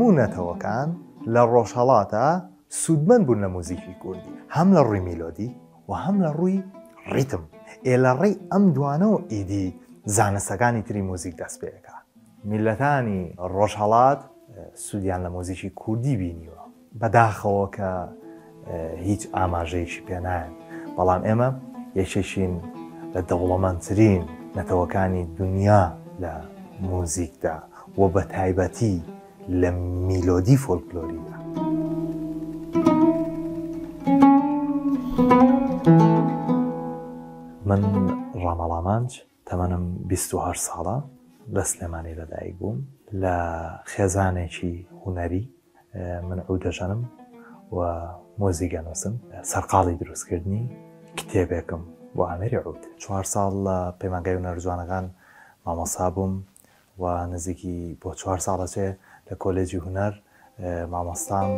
هەموو نەتەوەکان لە ڕۆژهەڵاتە سوودمەند بوون لە موزیکی کوردی، هەم لە ڕووی میلۆدی و هەم لە ڕووی ڕیتم. لە ڕێی ئەم دوانەوە ئیدی زانستەکانی تری موزیک دەست پێەکە. میلەتانی ڕۆژهەڵات سوودیان لە موزیکی کوردی بینیوە، بەداخەوە کە هیچ ئاماژەیەکی پێنایەن، بەڵام ئێمە یەکێکین لە دەوڵەمەندترین نەتەوەکانی دنیا لە موزیکدا و بە تایبەتی لە میلۆدی فۆلکلۆریدا. من ڕامەڵامانج تەمەنم 28 ساڵە، لە سلێمانی لەدایک بووم، لە خێزانێکی هونەری من عود دەژەنم و مۆزیکە نووسم، سەرقاڵی دروستکردنی کتێبێکم بۆ ئامێری عود. 4 ساڵ لە پەیمانگای هونەرە جوانەکان مامۆستا بووم و نزیکی بۆ 4 ساڵەچێ لە کۆلێجی هونەر مامۆستام.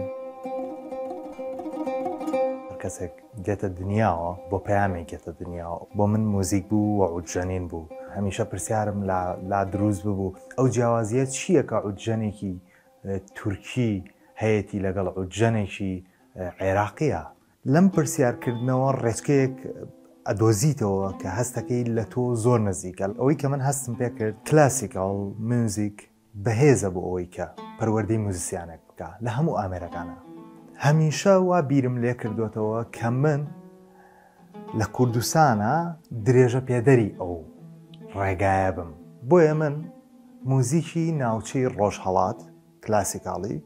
کەسێک دێتە دنیاوە بۆ پەیامێک دێتە دنیاوە، بۆ من موزیک بوو و عودژەنین بوو. هەمیشە پرسیارم لا دروست ببوو ئەو جیاوازیە چییە کە عودژەنێکی تورکی هەیەی لەگەڵ عودژەنێکی عێراقیە. لەم پرسیارکردنەوە ڕێچکەیەک ئەدۆزیتەوە کە هەستەکەی لە تۆ زۆر نزیکە. ئەوەی کە من هەستم پێ کرد کلاسیکال میوزیک بەهێزە بۆ ئەوەی کە پەروەردەی موزیسیانێک بکە لە هەموو ئامێرەکانە. هەمیشە وا بیرم لێ کردوێتەوە کە من لە کوردستانە درێژە پێدەری ئەو ڕێگایە بم. بۆیە من موزیکی ناوچەی ڕۆژهەڵات کلاسیکاڵی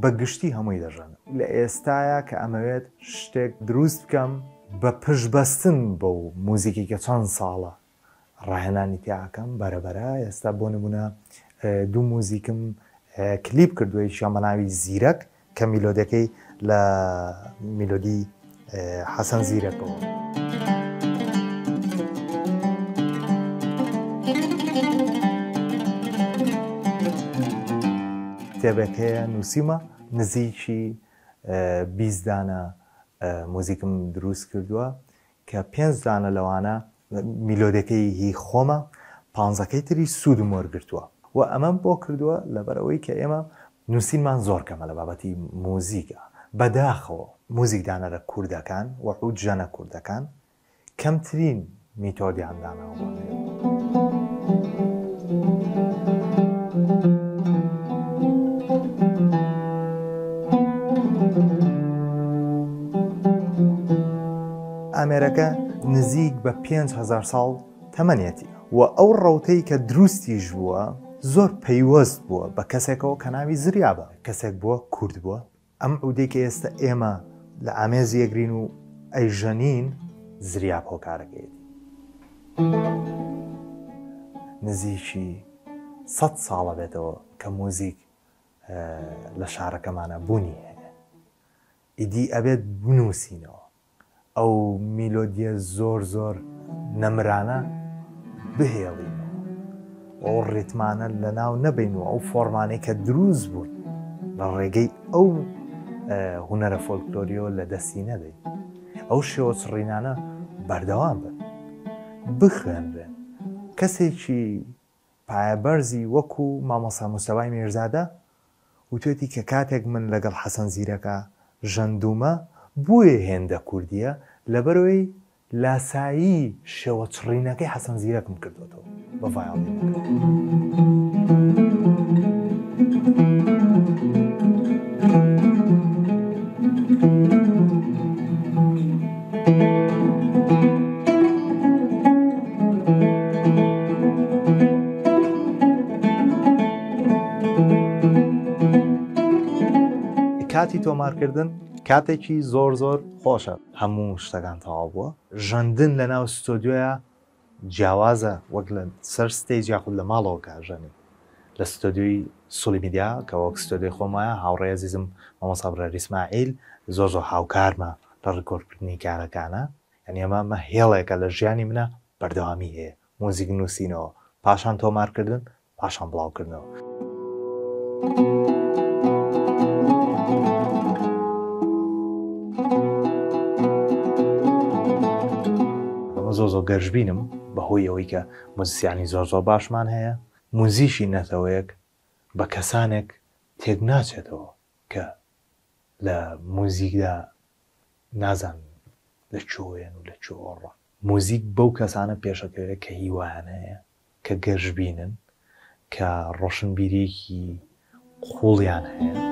بەگشتی هەمووی دەژەنم. لە ئێستاە کە ئەمەوێت شتێک دروست بکەم بە پشبەستن بەو موزیکی کە چەند ساڵە ڕاهێنانی تیاکەم بەرەبەرە. ئێستا بۆ نمونە دوو موزیکم کلیپ کردووە، یەکیان بە ناوی زیرەک کە میلۆدەکەی لە میلۆدی حەسەن زیرەکەوە. کتێبێکەیە نووسیمە، نزیکی 20 دانە موزیکم دروست کردووە کە 5 دانە لەوانە میلۆدەکەی هی خۆمە، 15ەکەی تری سوودم وەرگرتووە. و ئەمەم بۆ کردووە لەبەرەوەی کە ئێمە نووسینمان زۆر کەمە لە بابەتی موزیکە. بەداخەوە موزیکدانە لە کوردەکان و عودژەنە کوردەکان کەمترین میتۆدیان داناوە. ئامێرەکە نزیک بە 5,000 ساڵ تەمەنێتی و ئەو ڕەوتەی کە دروستیش بووە زۆر پەیوەست بووە بە کەسێکەوە کە ناوی زریابە. کەسێک بووە کورد بووە. ئەم عودەی کە ئێستا ئێمە لە ئامێزی ئەگرین و ئەیژەنین زریاب هۆکارەکەیەتی. نزیکی 100 ساڵە بێتەوە کە موزیک لە شارەکەمانە بوونی هەیە. ئیدی ئەبێت بنووسینەوە ئەو میلۆدیە زۆر نەمرانە بهێڵینەوە، ئەو ڕێتمانە لە ناو نەبینەوە، ئەو فۆرمانەی کە دروست بوون لە ڕێگەی ئەو هونەرە فۆلکلۆریۆ لە دەستی نەدەین. ئەو شێوە چڕینانە بەردەوام بن، بخوێنرێن. کەسێکی پایەبەرزی وەکو مامۆستا موستەفای میرزادە وتوێتی کە کاتێک من لەگەڵ حەسەن زیرەکە ژەندومە بۆیە هێندە کوردیە لەبەرەوەی لاسایی شێوە چڕینەکەی حەسەن زیرەکم کردوێتەوە بە ڤایۆڵین. کاتی تۆمارکردن کاتێکی زۆر خۆشە. هەموو شتەکان تەواو بووە. ژەندن لە ناو ستۆدیۆیە جیاوازە وەک لە سەر ستێج یاخود لە ماڵەوە کاژەنی. لە ستۆدیۆی سولی میدیا کە وەک ستۆدیۆی خۆمایە هاوڕێی عەزیزم مامۆستا برەر ئیسماعیل زۆر هاوکارمە لە ڕکۆردکردنی کارەکانە. یعنی ئەمە هێڵێکە لە ژیانی منە بەردەوامی هەیە. مۆزیک نووسینەوە، پاشان تۆمارکردن، پاشان بڵاوکردنەوە. زۆر گەشببینم بەهۆی ئەوەی کە موزیسیانی زۆر باشمان هەیە. موزیشی نەتەوەیەک بە کەسانێک تێک ناچێتەوە کە لە موزیکدا نازان لە چۆیان و لە چۆڕە. موزیک بەو کەسانە پێشەکەوێت کە هیوایان هەیە، کە گەشببینن، کە ڕۆشنبیرێکی قوڵیان هەیە